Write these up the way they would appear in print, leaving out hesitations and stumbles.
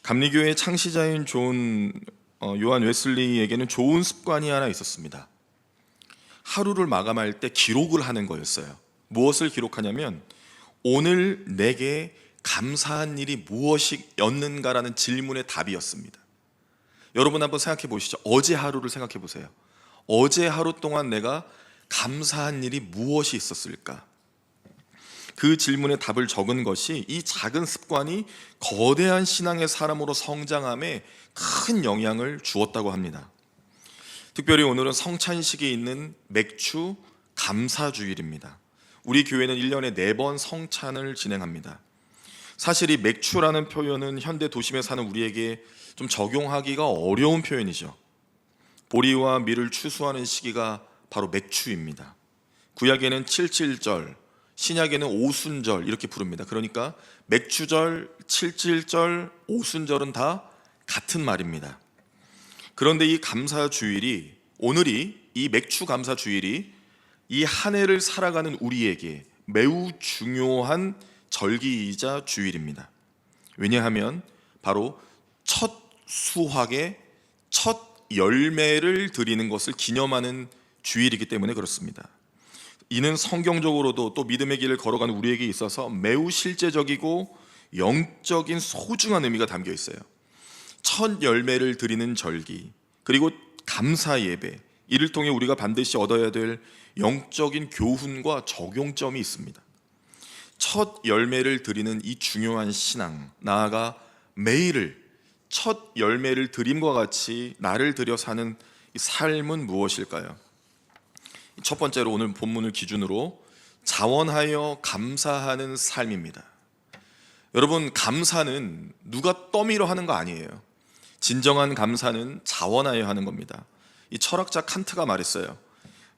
감리교회 창시자인 요한 웨슬리에게는 좋은 습관이 하나 있었습니다. 하루를 마감할 때 기록을 하는 거였어요. 무엇을 기록하냐면 오늘 내게 감사한 일이 무엇이었는가라는 질문의 답이었습니다. 여러분 한번 생각해 보시죠. 어제 하루를 생각해 보세요. 어제 하루 동안 내가 감사한 일이 무엇이 있었을까? 그 질문에 답을 적은 것이 이 작은 습관이 거대한 신앙의 사람으로 성장함에 큰 영향을 주었다고 합니다. 특별히 오늘은 성찬식이 있는 맥주 감사주일입니다. 우리 교회는 1년에 4번 성찬을 진행합니다. 사실 이 맥주라는 표현은 현대 도심에 사는 우리에게 좀 적용하기가 어려운 표현이죠. 보리와 밀을 추수하는 시기가 바로 맥추입니다. 구약에는 77절, 신약에는 오순절 이렇게 부릅니다. 그러니까 맥추절, 77절, 오순절은 다 같은 말입니다. 그런데 이 감사주일이, 오늘이 이 맥추 감사주일이 이 한 해를 살아가는 우리에게 매우 중요한 절기이자 주일입니다. 왜냐하면 바로 첫 수확의 첫 열매를 드리는 것을 기념하는 주일이기 때문에 그렇습니다. 이는 성경적으로도 또 믿음의 길을 걸어가는 우리에게 있어서 매우 실제적이고 영적인 소중한 의미가 담겨 있어요. 첫 열매를 드리는 절기, 그리고 감사 예배, 이를 통해 우리가 반드시 얻어야 될 영적인 교훈과 적용점이 있습니다. 첫 열매를 드리는 이 중요한 신앙, 나아가 매일을 첫 열매를 드림과 같이 나를 들여 사는 이 삶은 무엇일까요? 첫 번째로 오늘 본문을 기준으로 자원하여 감사하는 삶입니다. 여러분, 감사는 누가 떠밀어 하는 거 아니에요. 진정한 감사는 자원하여 하는 겁니다. 이 철학자 칸트가 말했어요.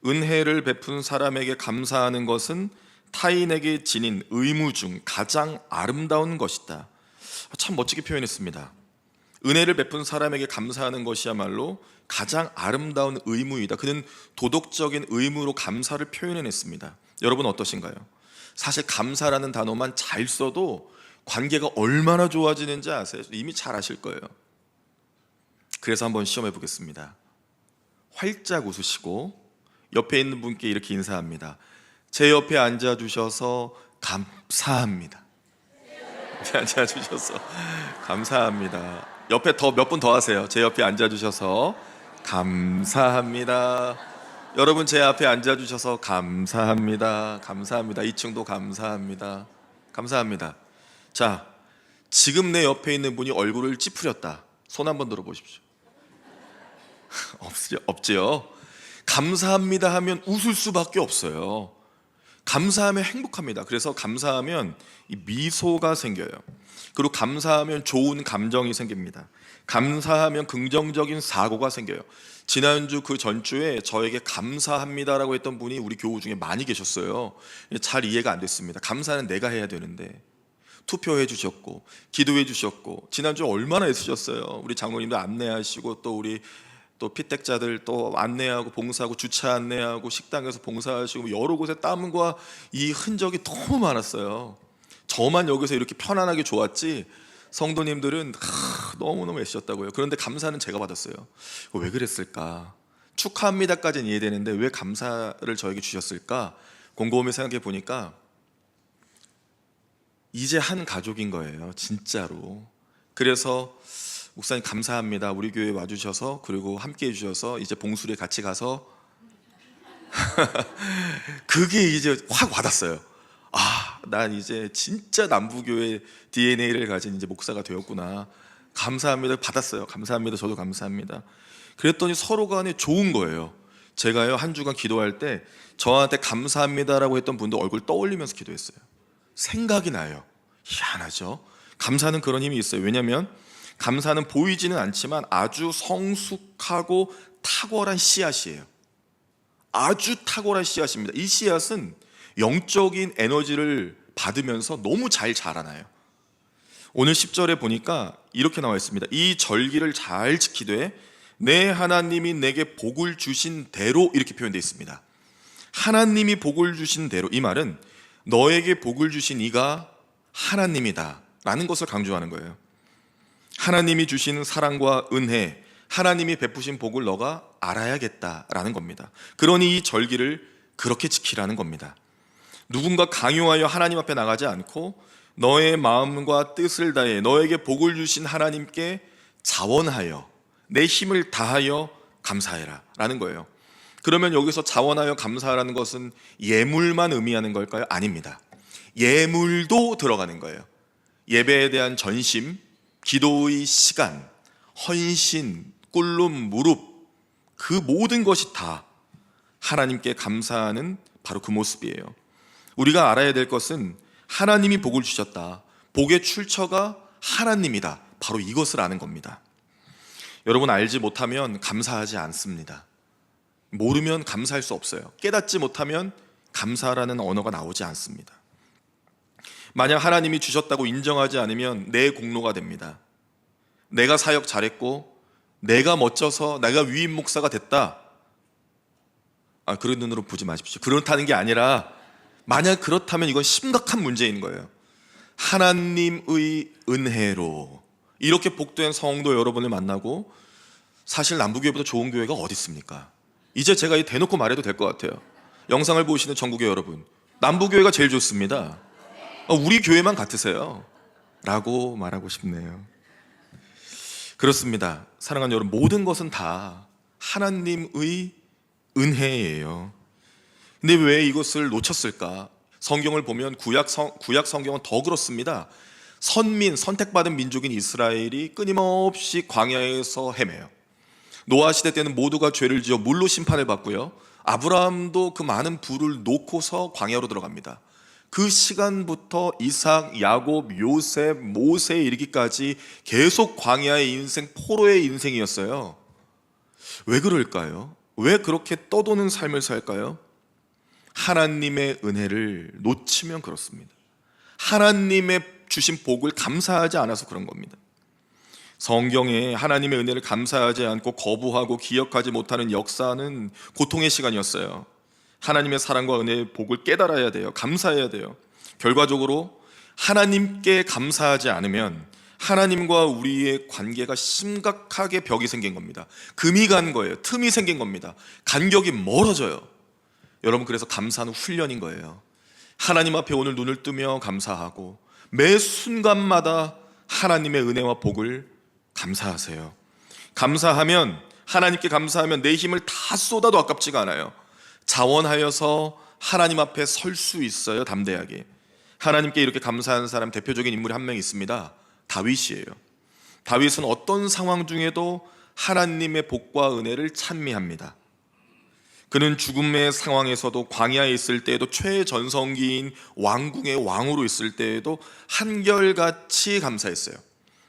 은혜를 베푼 사람에게 감사하는 것은 타인에게 지닌 의무 중 가장 아름다운 것이다. 참 멋지게 표현했습니다. 은혜를 베푼 사람에게 감사하는 것이야말로 가장 아름다운 의무이다. 그는 도덕적인 의무로 감사를 표현해냈습니다. 여러분 어떠신가요? 사실 감사라는 단어만 잘 써도 관계가 얼마나 좋아지는지 아세요? 이미 잘 아실 거예요. 그래서 한번 시험해 보겠습니다. 활짝 웃으시고 옆에 있는 분께 이렇게 인사합니다. 제 옆에 앉아주셔서 감사합니다. 앉아주셔서 감사합니다. 옆에 더 몇 분 더 하세요. 제 옆에 앉아주셔서 감사합니다. 여러분 제 앞에 앉아주셔서 감사합니다. 감사합니다. 2층도 감사합니다. 감사합니다. 자, 지금 내 옆에 있는 분이 얼굴을 찌푸렸다. 손 한번 들어보십시오. 없지요? 감사합니다 하면 웃을 수밖에 없어요. 감사하면 행복합니다. 그래서 감사하면 이 미소가 생겨요. 그리고 감사하면 좋은 감정이 생깁니다. 감사하면 긍정적인 사고가 생겨요. 지난주 그 전주에 저에게 감사합니다라고 했던 분이 우리 교우 중에 많이 계셨어요. 잘 이해가 안 됐습니다. 감사는 내가 해야 되는데. 투표해 주셨고 기도해 주셨고 지난주 얼마나 애쓰셨어요. 우리 장로님들 안내하시고 또 우리 또 피택자들 또 안내하고 봉사하고 주차 안내하고 식당에서 봉사하시고 여러 곳에 땀과 이 흔적이 너무 많았어요. 저만 여기서 이렇게 편안하게 좋았지 성도님들은 너무너무 애쓰셨다고요. 그런데 감사는 제가 받았어요. 왜 그랬을까? 축하합니다까지는 이해되는데 왜 감사를 저에게 주셨을까? 곰곰이 생각해 보니까 이제 한 가족인 거예요. 진짜로. 그래서 목사님 감사합니다. 우리 교회에 와주셔서 그리고 함께 해주셔서 이제 봉수리에 같이 가서 그게 이제 확 와닿았어요. 아, 난 이제 진짜 남부교회 DNA를 가진 이제 목사가 되었구나. 감사합니다. 받았어요. 감사합니다. 저도 감사합니다. 그랬더니 서로 간에 좋은 거예요. 제가요 한 주간 기도할 때 저한테 감사합니다라고 했던 분도 얼굴 떠올리면서 기도했어요. 생각이 나요. 희한하죠? 감사는 그런 힘이 있어요. 왜냐하면 감사는 보이지는 않지만 아주 성숙하고 탁월한 씨앗이에요. 아주 탁월한 씨앗입니다. 이 씨앗은 영적인 에너지를 받으면서 너무 잘 자라나요. 오늘 10절에 보니까 이렇게 나와 있습니다. 이 절기를 잘 지키되 내 하나님이 내게 복을 주신 대로, 이렇게 표현되어 있습니다. 하나님이 복을 주신 대로, 이 말은 너에게 복을 주신 이가 하나님이다 라는 것을 강조하는 거예요. 하나님이 주신 사랑과 은혜, 하나님이 베푸신 복을 너가 알아야겠다라는 겁니다. 그러니 이 절기를 그렇게 지키라는 겁니다. 누군가 강요하여 하나님 앞에 나가지 않고 너의 마음과 뜻을 다해 너에게 복을 주신 하나님께 자원하여 내 힘을 다하여 감사해라 라는 거예요. 그러면 여기서 자원하여 감사하라는 것은 예물만 의미하는 걸까요? 아닙니다. 예물도 들어가는 거예요. 예배에 대한 전심, 기도의 시간, 헌신, 꿀름, 무릎, 그 모든 것이 다 하나님께 감사하는 바로 그 모습이에요. 우리가 알아야 될 것은 하나님이 복을 주셨다, 복의 출처가 하나님이다, 바로 이것을 아는 겁니다. 여러분, 알지 못하면 감사하지 않습니다. 모르면 감사할 수 없어요. 깨닫지 못하면 감사라는 언어가 나오지 않습니다. 만약 하나님이 주셨다고 인정하지 않으면 내 공로가 됩니다. 내가 사역 잘했고 내가 멋져서 내가 위임 목사가 됐다, 그런 눈으로 보지 마십시오. 그렇다는 게 아니라 만약 그렇다면 이건 심각한 문제인 거예요. 하나님의 은혜로 이렇게 복된 성도 여러분을 만나고, 사실 남부교회보다 좋은 교회가 어디 있습니까? 이제 제가 대놓고 말해도 될 것 같아요. 영상을 보시는 전국의 여러분, 남부교회가 제일 좋습니다. 우리 교회만 같으세요 라고 말하고 싶네요. 그렇습니다. 사랑하는 여러분, 모든 것은 다 하나님의 은혜예요. 근데 왜 이것을 놓쳤을까? 성경을 보면 구약 성경은 더 그렇습니다. 선민, 선택받은 민족인 이스라엘이 끊임없이 광야에서 헤매요. 노아 시대 때는 모두가 죄를 지어 물로 심판을 받고요, 아브라함도 그 많은 부를 놓고서 광야로 들어갑니다. 그 시간부터 이삭, 야곱, 요셉, 모세에 이르기까지 계속 광야의 인생, 포로의 인생이었어요. 왜 그럴까요? 왜 그렇게 떠도는 삶을 살까요? 하나님의 은혜를 놓치면 그렇습니다. 하나님의 주신 복을 감사하지 않아서 그런 겁니다. 성경에 하나님의 은혜를 감사하지 않고 거부하고 기억하지 못하는 역사는 고통의 시간이었어요. 하나님의 사랑과 은혜의 복을 깨달아야 돼요. 감사해야 돼요. 결과적으로 하나님께 감사하지 않으면 하나님과 우리의 관계가 심각하게 벽이 생긴 겁니다. 금이 간 거예요. 틈이 생긴 겁니다. 간격이 멀어져요. 여러분, 그래서 감사는 훈련인 거예요. 하나님 앞에 오늘 눈을 뜨며 감사하고 매 순간마다 하나님의 은혜와 복을 감사하세요. 감사하면, 하나님께 감사하면 내 힘을 다 쏟아도 아깝지가 않아요. 자원하여서 하나님 앞에 설 수 있어요. 담대하게. 하나님께 이렇게 감사하는 사람 대표적인 인물이 한 명 있습니다. 다윗이에요. 다윗은 어떤 상황 중에도 하나님의 복과 은혜를 찬미합니다. 그는 죽음의 상황에서도, 광야에 있을 때에도, 최전성기인 왕궁의 왕으로 있을 때에도 한결같이 감사했어요.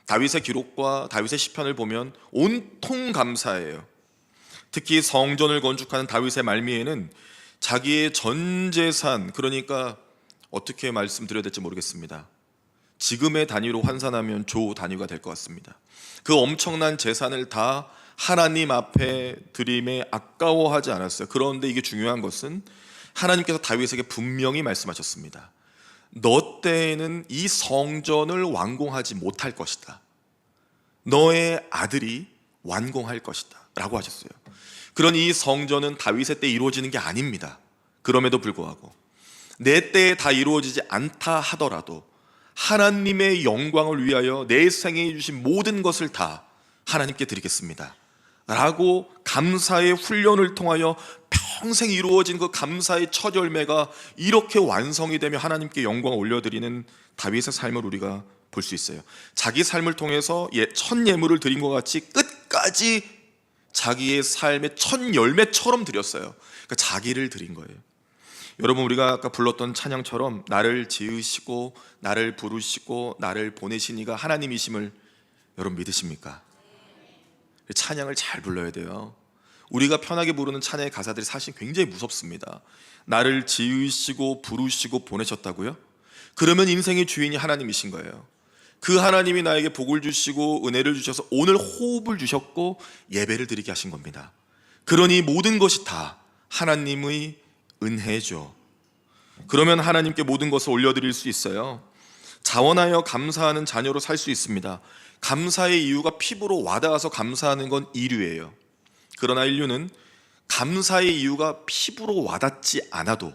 다윗의 기록과 다윗의 시편을 보면 온통 감사예요. 특히 성전을 건축하는 다윗의 말미에는 자기의 전 재산, 그러니까 어떻게 말씀드려야 될지 모르겠습니다. 지금의 단위로 환산하면 조 단위가 될 것 같습니다. 그 엄청난 재산을 다 하나님 앞에 드림에 아까워하지 않았어요. 그런데 이게 중요한 것은 하나님께서 다윗에게 분명히 말씀하셨습니다. 너 때에는 이 성전을 완공하지 못할 것이다. 너의 아들이 완공할 것이다 라고 하셨어요. 그러니 이 성전은 다윗의 때 이루어지는 게 아닙니다. 그럼에도 불구하고 내 때에 다 이루어지지 않다 하더라도 하나님의 영광을 위하여 내 생에 주신 모든 것을 다 하나님께 드리겠습니다 라고 감사의 훈련을 통하여 평생 이루어진 그 감사의 첫 열매가 이렇게 완성이 되며 하나님께 영광을 올려드리는 다윗의 삶을 우리가 볼 수 있어요. 자기 삶을 통해서 첫 예물을 드린 것 같이 끝까지 자기의 삶의 첫 열매처럼 드렸어요. 그러니까 자기를 드린 거예요. 여러분, 우리가 아까 불렀던 찬양처럼 나를 지으시고 나를 부르시고 나를 보내신 이가 하나님이심을 여러분 믿으십니까? 찬양을 잘 불러야 돼요. 우리가 편하게 부르는 찬양의 가사들이 사실 굉장히 무섭습니다. 나를 지으시고 부르시고 보내셨다고요? 그러면 인생의 주인이 하나님이신 거예요. 그 하나님이 나에게 복을 주시고 은혜를 주셔서 오늘 호흡을 주셨고 예배를 드리게 하신 겁니다. 그러니 모든 것이 다 하나님의 은혜죠. 그러면 하나님께 모든 것을 올려드릴 수 있어요. 자원하여 감사하는 자녀로 살 수 있습니다. 감사의 이유가 피부로 와닿아서 감사하는 건 인류예요. 그러나 인류는 감사의 이유가 피부로 와닿지 않아도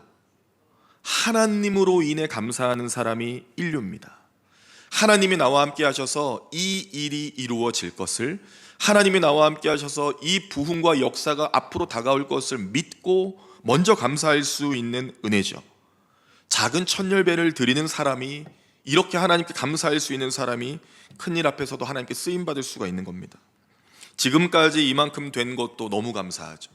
하나님으로 인해 감사하는 사람이 인류입니다. 하나님이 나와 함께 하셔서 이 일이 이루어질 것을, 하나님이 나와 함께 하셔서 이 부흥과 역사가 앞으로 다가올 것을 믿고 먼저 감사할 수 있는 은혜죠. 작은 천열배를 드리는 사람이, 이렇게 하나님께 감사할 수 있는 사람이 큰일 앞에서도 하나님께 쓰임받을 수가 있는 겁니다. 지금까지 이만큼 된 것도 너무 감사하죠.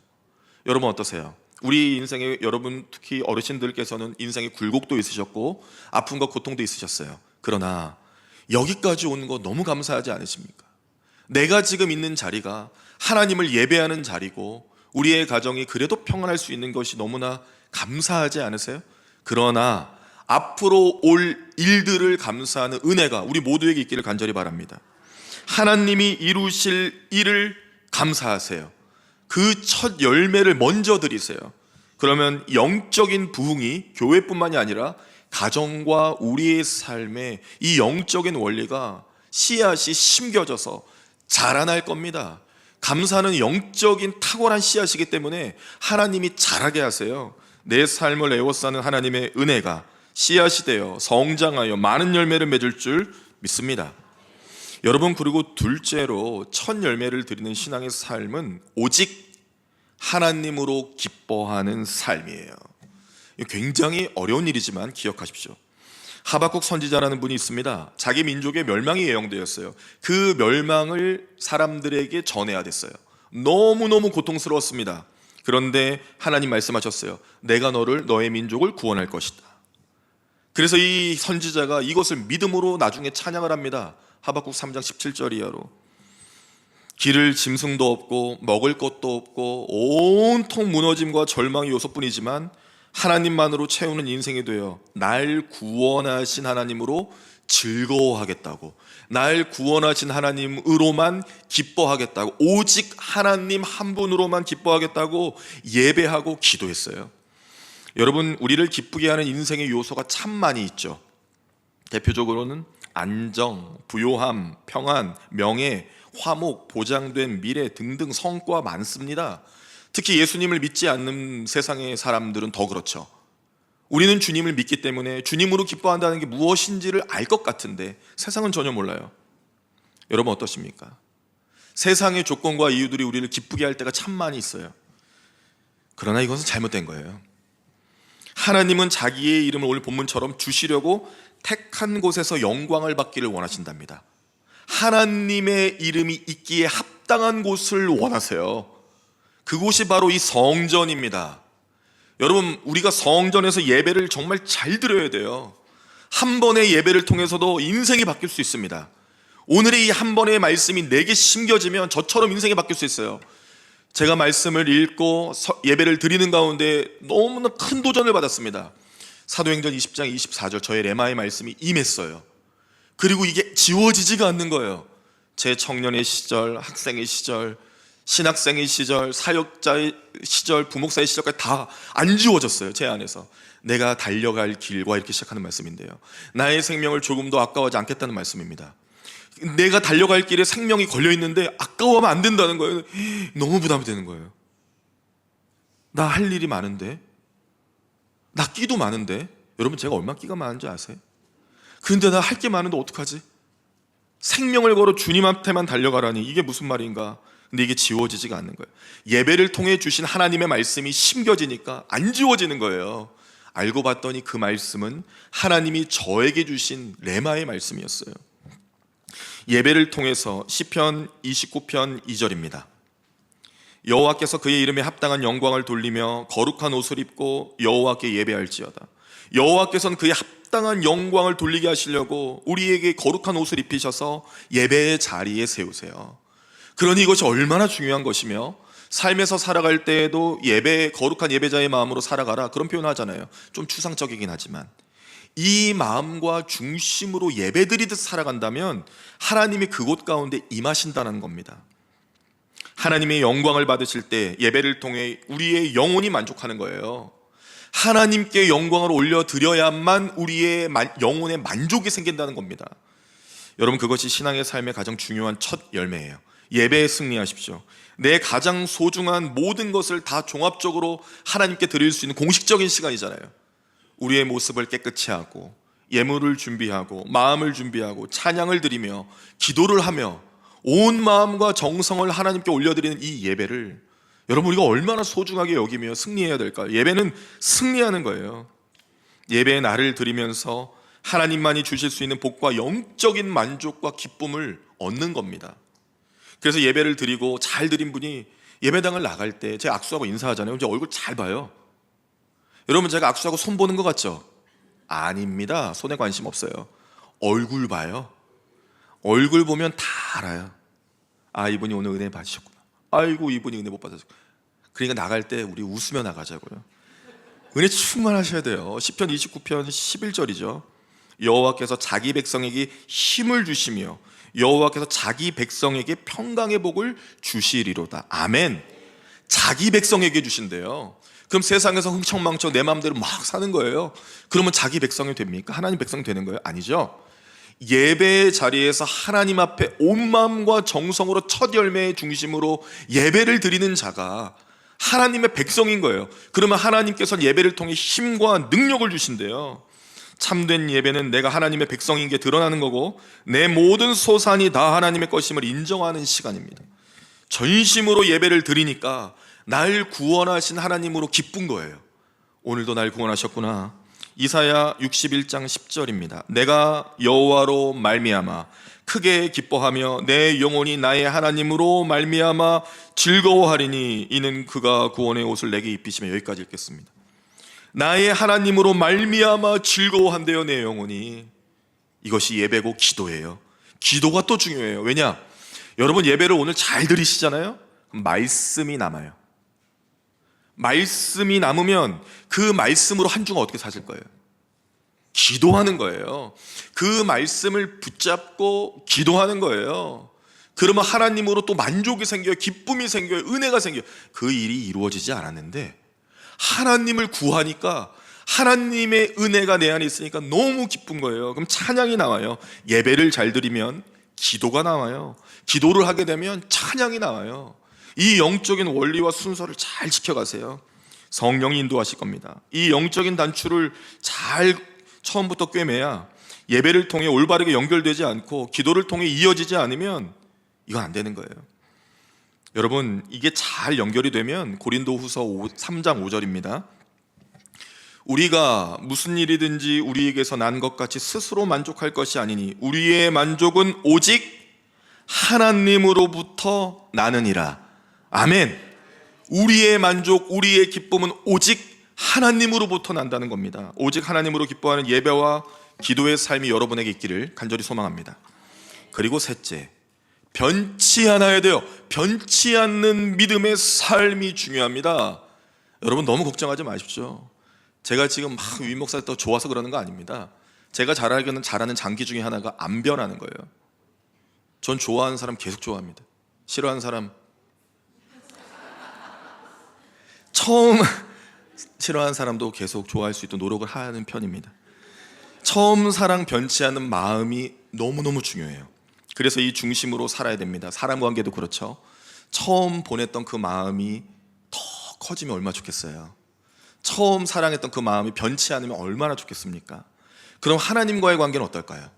여러분 어떠세요? 우리 인생에, 여러분 특히 어르신들께서는 인생에 굴곡도 있으셨고 아픔과 고통도 있으셨어요. 그러나 여기까지 온 거 너무 감사하지 않으십니까? 내가 지금 있는 자리가 하나님을 예배하는 자리고 우리의 가정이 그래도 평안할 수 있는 것이 너무나 감사하지 않으세요? 그러나 앞으로 올 일들을 감사하는 은혜가 우리 모두에게 있기를 간절히 바랍니다. 하나님이 이루실 일을 감사하세요. 그 첫 열매를 먼저 드리세요. 그러면 영적인 부흥이 교회뿐만이 아니라 가정과 우리의 삶에 이 영적인 원리가 씨앗이 심겨져서 자라날 겁니다. 감사는 영적인 탁월한 씨앗이기 때문에 하나님이 자라게 하세요. 내 삶을 에워싸는 하나님의 은혜가 씨앗이 되어 성장하여 많은 열매를 맺을 줄 믿습니다. 여러분, 그리고 둘째로 첫 열매를 드리는 신앙의 삶은 오직 하나님으로 기뻐하는 삶이에요. 굉장히 어려운 일이지만 기억하십시오. 하박국 선지자라는 분이 있습니다. 자기 민족의 멸망이 예언되었어요. 그 멸망을 사람들에게 전해야 됐어요. 너무너무 고통스러웠습니다. 그런데 하나님 말씀하셨어요. 내가 너의 민족을 구원할 것이다. 그래서 이 선지자가 이것을 믿음으로 나중에 찬양을 합니다. 하박국 3장 17절 이하로. 기를 짐승도 없고 먹을 것도 없고 온통 무너짐과 절망의 요소뿐이지만 하나님만으로 채우는 인생이 되어 날 구원하신 하나님으로 즐거워하겠다고, 날 구원하신 하나님으로만 기뻐하겠다고, 오직 하나님 한 분으로만 기뻐하겠다고 예배하고 기도했어요. 여러분, 우리를 기쁘게 하는 인생의 요소가 참 많이 있죠. 대표적으로는 안정, 부요함, 평안, 명예, 화목, 보장된 미래 등등 성과 많습니다. 특히 예수님을 믿지 않는 세상의 사람들은 더 그렇죠. 우리는 주님을 믿기 때문에 주님으로 기뻐한다는 게 무엇인지를 알 것 같은데 세상은 전혀 몰라요. 여러분 어떠십니까? 세상의 조건과 이유들이 우리를 기쁘게 할 때가 참 많이 있어요. 그러나 이것은 잘못된 거예요. 하나님은 자기의 이름을 오늘 본문처럼 주시려고 택한 곳에서 영광을 받기를 원하신답니다. 하나님의 이름이 있기에 합당한 곳을 원하세요. 그곳이 바로 이 성전입니다. 여러분, 우리가 성전에서 예배를 정말 잘 드려야 돼요. 한 번의 예배를 통해서도 인생이 바뀔 수 있습니다. 오늘의 이 한 번의 말씀이 내게 심겨지면 저처럼 인생이 바뀔 수 있어요. 제가 말씀을 읽고 예배를 드리는 가운데 너무나 큰 도전을 받았습니다. 사도행전 20장 24절 저의 레마의 말씀이 임했어요. 그리고 이게 지워지지가 않는 거예요. 제 청년의 시절, 학생의 시절, 신학생의 시절, 사역자의 시절, 부목사의 시절까지 다 안 지워졌어요. 제 안에서. 내가 달려갈 길과 이렇게 시작하는 말씀인데요. 나의 생명을 조금도 아까워하지 않겠다는 말씀입니다. 내가 달려갈 길에 생명이 걸려있는데 아까워하면 안 된다는 거예요. 너무 부담이 되는 거예요. 나 할 일이 많은데, 나 끼도 많은데, 여러분 제가 얼마나 끼가 많은지 아세요? 그런데 나 할 게 많은데 어떡하지? 생명을 걸어 주님한테만 달려가라니 이게 무슨 말인가? 근데 이게 지워지지가 않는 거예요. 예배를 통해 주신 하나님의 말씀이 심겨지니까 안 지워지는 거예요. 알고 봤더니 그 말씀은 하나님이 저에게 주신 레마의 말씀이었어요. 예배를 통해서 시편 29편 2절입니다. 여호와께서 그의 이름에 합당한 영광을 돌리며 거룩한 옷을 입고 여호와께 예배할지어다. 여호와께서는 그의 합당한 영광을 돌리게 하시려고 우리에게 거룩한 옷을 입히셔서 예배의 자리에 세우세요. 그러니 이것이 얼마나 중요한 것이며, 삶에서 살아갈 때에도 거룩한 예배자의 마음으로 살아가라, 그런 표현을 하잖아요. 좀 추상적이긴 하지만 이 마음과 중심으로 예배드리듯 살아간다면 하나님이 그곳 가운데 임하신다는 겁니다. 하나님의 영광을 받으실 때 예배를 통해 우리의 영혼이 만족하는 거예요. 하나님께 영광을 올려드려야만 우리의 영혼에 만족이 생긴다는 겁니다. 여러분, 그것이 신앙의 삶의 가장 중요한 첫 열매예요. 예배에 승리하십시오. 내 가장 소중한 모든 것을 다 종합적으로 하나님께 드릴 수 있는 공식적인 시간이잖아요. 우리의 모습을 깨끗이 하고 예물을 준비하고 마음을 준비하고 찬양을 드리며 기도를 하며 온 마음과 정성을 하나님께 올려드리는 이 예배를 여러분, 우리가 얼마나 소중하게 여기며 승리해야 될까요? 예배는 승리하는 거예요. 예배의 날을 드리면서 하나님만이 주실 수 있는 복과 영적인 만족과 기쁨을 얻는 겁니다. 그래서 예배를 드리고 잘 드린 분이 예배당을 나갈 때 제가 악수하고 인사하잖아요. 제 얼굴 잘 봐요. 여러분, 제가 악수하고 손 보는 것 같죠? 아닙니다. 손에 관심 없어요. 얼굴 봐요. 얼굴 보면 다 알아요. 아, 이분이 오늘 은혜 받으셨구나. 아이고, 이분이 은혜 못 받으셨구나. 그러니까 나갈 때 우리 웃으며 나가자고요. 은혜 충만하셔야 돼요. 시편 29편 11절이죠. 여호와께서 자기 백성에게 힘을 주시며 여호와께서 자기 백성에게 평강의 복을 주시리로다. 아멘. 자기 백성에게 주신대요. 그럼 세상에서 흥청망청 내 마음대로 막 사는 거예요. 그러면 자기 백성이 됩니까? 하나님 백성이 되는 거예요? 아니죠. 예배의 자리에서 하나님 앞에 온 마음과 정성으로 첫 열매의 중심으로 예배를 드리는 자가 하나님의 백성인 거예요. 그러면 하나님께서는 예배를 통해 힘과 능력을 주신대요. 참된 예배는 내가 하나님의 백성인 게 드러나는 거고 내 모든 소산이 다 하나님의 것임을 인정하는 시간입니다. 전심으로 예배를 드리니까 날 구원하신 하나님으로 기쁜 거예요. 오늘도 날 구원하셨구나. 이사야 61장 10절입니다. 내가 여호와로 말미암아 크게 기뻐하며 내 영혼이 나의 하나님으로 말미암아 즐거워하리니 이는 그가 구원의 옷을 내게 입히시며, 여기까지 읽겠습니다. 나의 하나님으로 말미암아 즐거워한대요, 내 영혼이. 이것이 예배고 기도예요. 기도가 또 중요해요. 왜냐? 여러분, 예배를 오늘 잘 드리시잖아요. 말씀이 남아요. 말씀이 남으면 그 말씀으로 한 주가 어떻게 사실 거예요? 기도하는 거예요. 그 말씀을 붙잡고 기도하는 거예요. 그러면 하나님으로 또 만족이 생겨요. 기쁨이 생겨요. 은혜가 생겨요. 그 일이 이루어지지 않았는데 하나님을 구하니까 하나님의 은혜가 내 안에 있으니까 너무 기쁜 거예요. 그럼 찬양이 나와요. 예배를 잘 드리면 기도가 나와요. 기도를 하게 되면 찬양이 나와요. 이 영적인 원리와 순서를 잘 지켜가세요. 성령이 인도하실 겁니다. 이 영적인 단추를 잘 처음부터 꿰매야 예배를 통해 올바르게 연결되지 않고 기도를 통해 이어지지 않으면 이건 안 되는 거예요. 여러분, 이게 잘 연결이 되면 고린도후서 3장 5절입니다. 우리가 무슨 일이든지 우리에게서 난 것 같이 스스로 만족할 것이 아니니 우리의 만족은 오직 하나님으로부터 나느니라. 아멘. 우리의 만족, 우리의 기쁨은 오직 하나님으로부터 난다는 겁니다. 오직 하나님으로 기뻐하는 예배와 기도의 삶이 여러분에게 있기를 간절히 소망합니다. 그리고 셋째, 변치 않아야 돼요. 변치 않는 믿음의 삶이 중요합니다. 여러분, 너무 걱정하지 마십시오. 제가 지금 막 위 목사 더 좋아서 그러는 거 아닙니다. 제가 잘하는 장기 중에 하나가 안 변하는 거예요. 전 좋아하는 사람 계속 좋아합니다. 싫어하는 사람 처음 싫어하는 사람도 계속 좋아할 수 있도록 노력을 하는 편입니다. 처음 사랑 변치 않는 마음이 너무너무 중요해요. 그래서 이 중심으로 살아야 됩니다. 사람 관계도 그렇죠. 처음 보냈던 그 마음이 더 커지면 얼마나 좋겠어요. 처음 사랑했던 그 마음이 변치 않으면 얼마나 좋겠습니까? 그럼 하나님과의 관계는 어떨까요?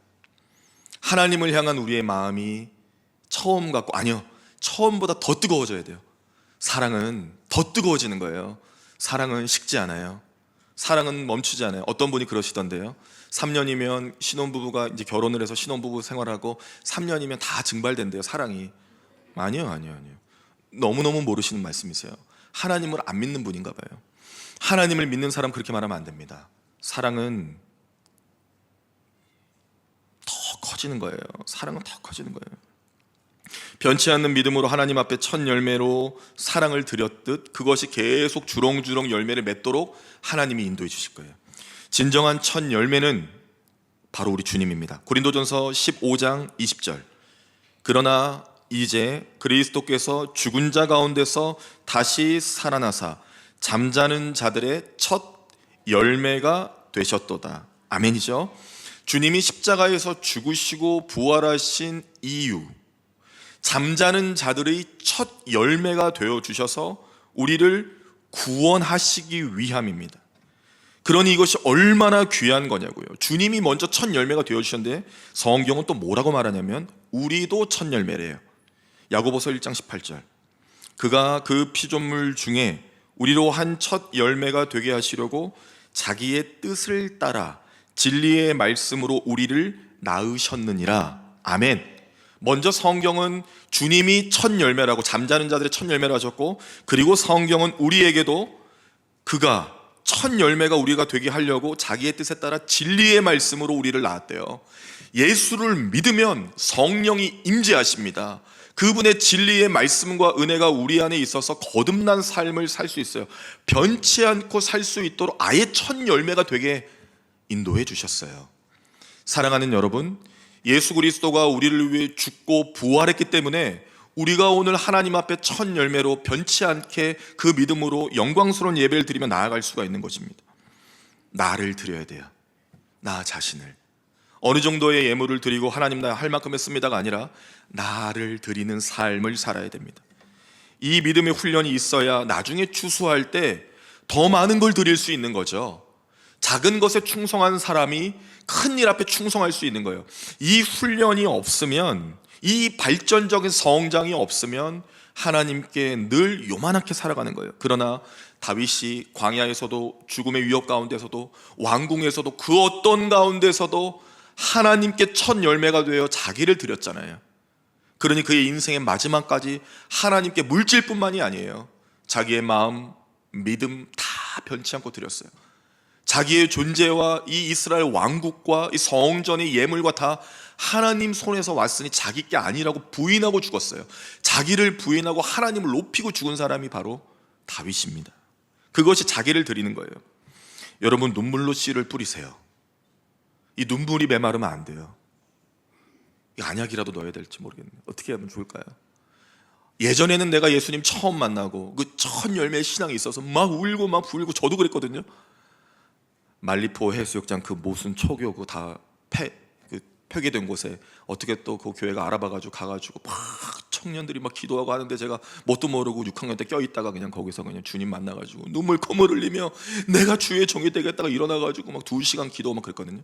하나님을 향한 우리의 마음이 처음 같고, 아니요, 처음보다 더 뜨거워져야 돼요. 사랑은 더 뜨거워지는 거예요. 사랑은 식지 않아요. 사랑은 멈추지 않아요. 어떤 분이 그러시던데요, 3년이면 신혼부부가 이제 결혼을 해서 신혼부부 생활하고 3년이면 다 증발된대요, 사랑이. 아니요. 너무너무 모르시는 말씀이세요. 하나님을 안 믿는 분인가 봐요. 하나님을 믿는 사람 그렇게 말하면 안 됩니다. 사랑은 더 커지는 거예요. 사랑은 더 커지는 거예요. 변치 않는 믿음으로 하나님 앞에 첫 열매로 사랑을 드렸듯 그것이 계속 주렁주렁 열매를 맺도록 하나님이 인도해 주실 거예요. 진정한 첫 열매는 바로 우리 주님입니다. 고린도전서 15장 20절. 그러나 이제 그리스도께서 죽은 자 가운데서 다시 살아나사 잠자는 자들의 첫 열매가 되셨도다. 아멘이죠. 주님이 십자가에서 죽으시고 부활하신 이유, 잠자는 자들의 첫 열매가 되어 주셔서 우리를 구원하시기 위함입니다. 그러니 이것이 얼마나 귀한 거냐고요. 주님이 먼저 첫 열매가 되어 주셨는데 성경은 또 뭐라고 말하냐면 우리도 첫 열매래요. 야고보서 1장 18절. 그가 그 피조물 중에 우리로 한 첫 열매가 되게 하시려고 자기의 뜻을 따라 진리의 말씀으로 우리를 낳으셨느니라. 아멘. 먼저 성경은 주님이 첫 열매라고, 잠자는 자들의 첫 열매를 하셨고, 그리고 성경은 우리에게도 그가 첫 열매가 우리가 되게 하려고 자기의 뜻에 따라 진리의 말씀으로 우리를 낳았대요. 예수를 믿으면 성령이 임재하십니다. 그분의 진리의 말씀과 은혜가 우리 안에 있어서 거듭난 삶을 살 수 있어요. 변치 않고 살 수 있도록 아예 첫 열매가 되게 인도해 주셨어요. 사랑하는 여러분, 예수 그리스도가 우리를 위해 죽고 부활했기 때문에 우리가 오늘 하나님 앞에 첫 열매로 변치 않게 그 믿음으로 영광스러운 예배를 드리며 나아갈 수가 있는 것입니다. 나를 드려야 돼요. 나 자신을. 어느 정도의 예물을 드리고 하나님 나 할 만큼 했습니다가 아니라 나를 드리는 삶을 살아야 됩니다. 이 믿음의 훈련이 있어야 나중에 추수할 때 더 많은 걸 드릴 수 있는 거죠. 작은 것에 충성한 사람이 큰 일 앞에 충성할 수 있는 거예요. 이 훈련이 없으면, 이 발전적인 성장이 없으면 하나님께 늘 요만하게 살아가는 거예요. 그러나 다윗이 광야에서도 죽음의 위협 가운데서도 왕궁에서도 그 어떤 가운데서도 하나님께 첫 열매가 되어 자기를 드렸잖아요. 그러니 그의 인생의 마지막까지 하나님께 물질뿐만이 아니에요. 자기의 마음, 믿음 다 변치 않고 드렸어요. 자기의 존재와 이 이스라엘 왕국과 이 성전의 예물과 다 하나님 손에서 왔으니 자기 게 아니라고 부인하고 죽었어요. 자기를 부인하고 하나님을 높이고 죽은 사람이 바로 다윗입니다. 그것이 자기를 드리는 거예요. 여러분, 눈물로 씨를 뿌리세요. 이 눈물이 메마르면 안 돼요. 이 안약이라도 넣어야 될지 모르겠네요. 어떻게 하면 좋을까요? 예전에는 내가 예수님 처음 만나고 그 첫 열매의 신앙이 있어서 막 울고 막 부르고, 저도 그랬거든요. 말리포 해수욕장 그 모순 초교 그 다 폐기된 곳에 어떻게 또 그 교회가 알아봐가지고 가가지고 막 청년들이 막 기도하고 하는데 제가 뭣도 모르고 6학년 때 껴있다가 그냥 거기서 그냥 주님 만나가지고 눈물 콧물 흘리며 내가 주의 종이 되겠다가 일어나가지고 막 2시간 기도하고 막 그랬거든요.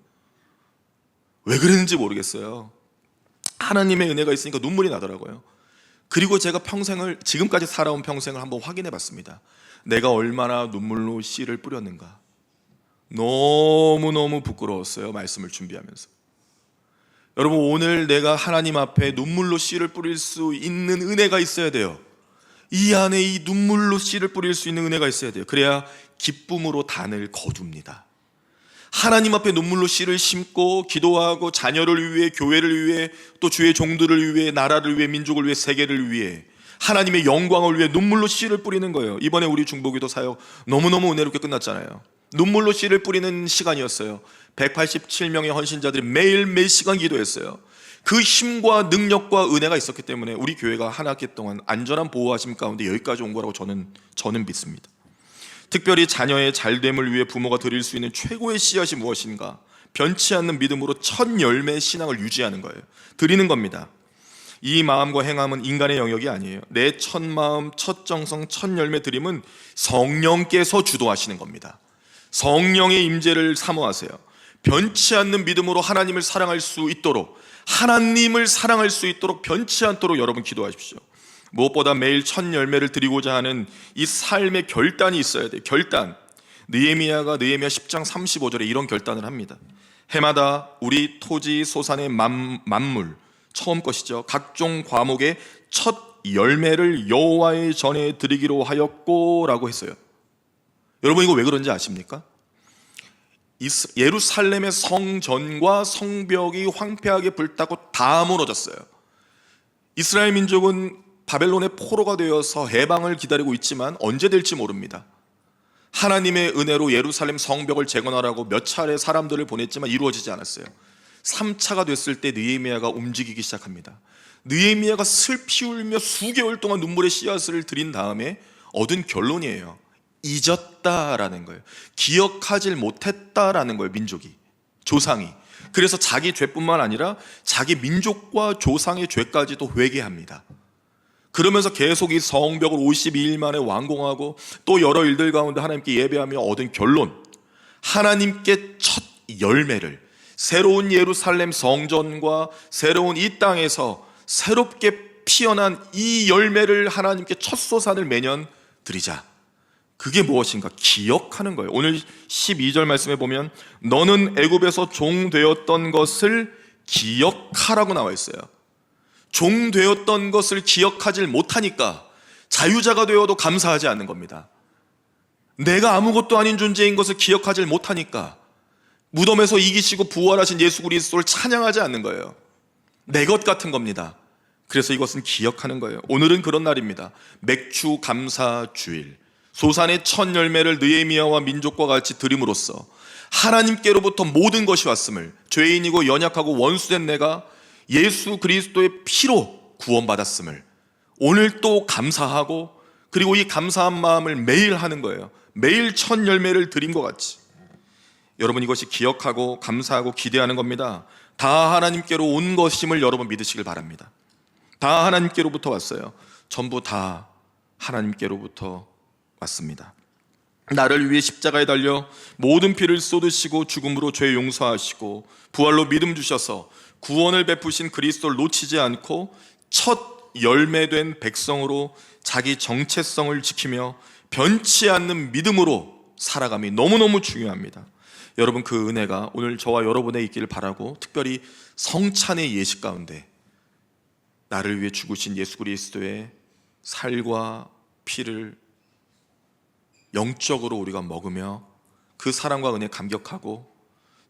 왜 그랬는지 모르겠어요. 하나님의 은혜가 있으니까 눈물이 나더라고요. 그리고 제가 평생을, 지금까지 살아온 평생을 한번 확인해 봤습니다. 내가 얼마나 눈물로 씨를 뿌렸는가. 너무너무 부끄러웠어요. 말씀을 준비하면서. 여러분, 오늘 내가 하나님 앞에 눈물로 씨를 뿌릴 수 있는 은혜가 있어야 돼요. 이 안에 이 눈물로 씨를 뿌릴 수 있는 은혜가 있어야 돼요. 그래야 기쁨으로 단을 거둡니다. 하나님 앞에 눈물로 씨를 심고 기도하고 자녀를 위해, 교회를 위해, 또 주의 종들을 위해, 나라를 위해, 민족을 위해, 세계를 위해, 하나님의 영광을 위해 눈물로 씨를 뿌리는 거예요. 이번에 우리 중보기도 사역 너무너무 은혜롭게 끝났잖아요. 눈물로 씨를 뿌리는 시간이었어요. 187명의 헌신자들이 매일 몇 시간 기도했어요. 그 힘과 능력과 은혜가 있었기 때문에 우리 교회가 한 학기 동안 안전한 보호하심 가운데 여기까지 온 거라고 저는 믿습니다. 특별히 자녀의 잘됨을 위해 부모가 드릴 수 있는 최고의 씨앗이 무엇인가? 변치 않는 믿음으로 첫 열매의 신앙을 유지하는 거예요. 드리는 겁니다. 이 마음과 행함은 인간의 영역이 아니에요. 내 첫 마음, 첫 정성, 첫 열매 드림은 성령께서 주도하시는 겁니다. 성령의 임재를 사모하세요. 변치 않는 믿음으로 하나님을 사랑할 수 있도록, 하나님을 사랑할 수 있도록 변치 않도록 여러분 기도하십시오. 무엇보다 매일 첫 열매를 드리고자 하는 이 삶의 결단이 있어야 돼요. 결단. 느헤미야가 느헤미야 10장 35절에 이런 결단을 합니다. 해마다 우리 토지 소산의 만물, 처음 것이죠, 각종 과목의 첫 열매를 여호와의 전에 드리기로 하였고 라고 했어요. 여러분, 이거 왜 그런지 아십니까? 예루살렘의 성전과 성벽이 황폐하게 불타고 다 무너졌어요. 이스라엘 민족은 바벨론의 포로가 되어서 해방을 기다리고 있지만 언제 될지 모릅니다. 하나님의 은혜로 예루살렘 성벽을 재건하라고 몇 차례 사람들을 보냈지만 이루어지지 않았어요. 3차가 됐을 때 느헤미야가 움직이기 시작합니다. 느헤미야가 슬피 울며 수개월 동안 눈물의 씨앗을 드린 다음에 얻은 결론이에요. 잊었다라는 거예요. 기억하질 못했다라는 거예요. 민족이, 조상이. 그래서 자기 죄뿐만 아니라 자기 민족과 조상의 죄까지도 회개합니다. 그러면서 계속 이 성벽을 52일 만에 완공하고 또 여러 일들 가운데 하나님께 예배하며 얻은 결론, 하나님께 첫 열매를, 새로운 예루살렘 성전과 새로운 이 땅에서 새롭게 피어난 이 열매를 하나님께 첫 소산을 매년 드리자. 그게 무엇인가? 기억하는 거예요. 오늘 12절 말씀에 보면 너는 애굽에서 종 되었던 것을 기억하라고 나와 있어요. 종 되었던 것을 기억하지 못하니까 자유자가 되어도 감사하지 않는 겁니다. 내가 아무것도 아닌 존재인 것을 기억하지 못하니까 무덤에서 이기시고 부활하신 예수 그리스도를 찬양하지 않는 거예요. 내 것 같은 겁니다. 그래서 이것은 기억하는 거예요. 오늘은 그런 날입니다. 맥주 감사 주일. 소산의 첫 열매를 느헤미야와 민족과 같이 드림으로써 하나님께로부터 모든 것이 왔음을, 죄인이고 연약하고 원수된 내가 예수 그리스도의 피로 구원받았음을 오늘 또 감사하고, 그리고 이 감사한 마음을 매일 하는 거예요. 매일 첫 열매를 드린 것 같이. 여러분, 이것이 기억하고 감사하고 기대하는 겁니다. 다 하나님께로 온 것임을 여러분 믿으시길 바랍니다. 다 하나님께로부터 왔어요. 전부 다 하나님께로부터 왔습니다. 나를 위해 십자가에 달려 모든 피를 쏟으시고 죽음으로 죄 용서하시고 부활로 믿음 주셔서 구원을 베푸신 그리스도를 놓치지 않고 첫 열매된 백성으로 자기 정체성을 지키며 변치 않는 믿음으로 살아감이 너무너무 중요합니다. 여러분, 그 은혜가 오늘 저와 여러분에 있기를 바라고, 특별히 성찬의 예식 가운데 나를 위해 죽으신 예수 그리스도의 살과 피를 영적으로 우리가 먹으며 그 사랑과 은혜에 감격하고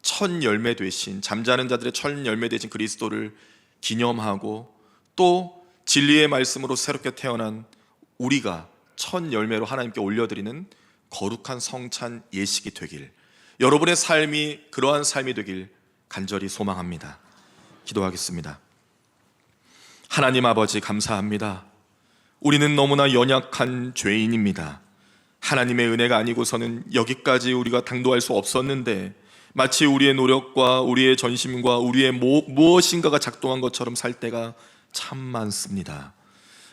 첫 열매 되신, 잠자는 자들의 첫 열매 되신 그리스도를 기념하고, 또 진리의 말씀으로 새롭게 태어난 우리가 첫 열매로 하나님께 올려드리는 거룩한 성찬 예식이 되길, 여러분의 삶이 그러한 삶이 되길 간절히 소망합니다. 기도하겠습니다. 하나님 아버지, 감사합니다. 우리는 너무나 연약한 죄인입니다. 하나님의 은혜가 아니고서는 여기까지 우리가 당도할 수 없었는데, 마치 우리의 노력과 우리의 전심과 우리의 무엇인가가 작동한 것처럼 살 때가 참 많습니다.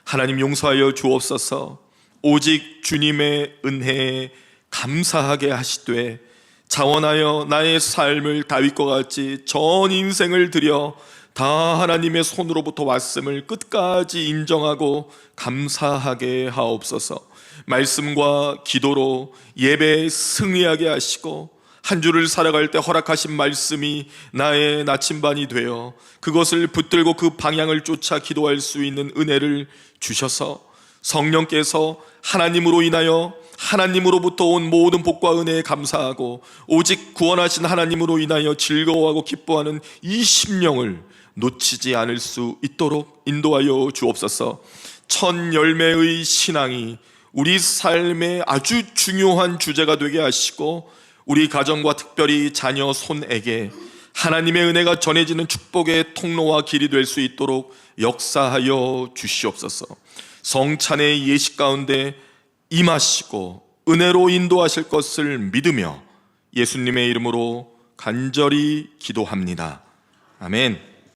하나님, 용서하여 주옵소서. 오직 주님의 은혜에 감사하게 하시되 자원하여 나의 삶을 다윗과 같이 전 인생을 들여 다 하나님의 손으로부터 왔음을 끝까지 인정하고 감사하게 하옵소서. 말씀과 기도로 예배에 승리하게 하시고, 한 주를 살아갈 때 허락하신 말씀이 나의 나침반이 되어 그것을 붙들고 그 방향을 쫓아 기도할 수 있는 은혜를 주셔서 성령께서 하나님으로 인하여 하나님으로부터 온 모든 복과 은혜에 감사하고 오직 구원하신 하나님으로 인하여 즐거워하고 기뻐하는 이 심령을 놓치지 않을 수 있도록 인도하여 주옵소서. 첫 열매의 신앙이 우리 삶의 아주 중요한 주제가 되게 하시고, 우리 가정과 특별히 자녀 손에게 하나님의 은혜가 전해지는 축복의 통로와 길이 될 수 있도록 역사하여 주시옵소서. 성찬의 예식 가운데 임하시고 은혜로 인도하실 것을 믿으며 예수님의 이름으로 간절히 기도합니다. 아멘.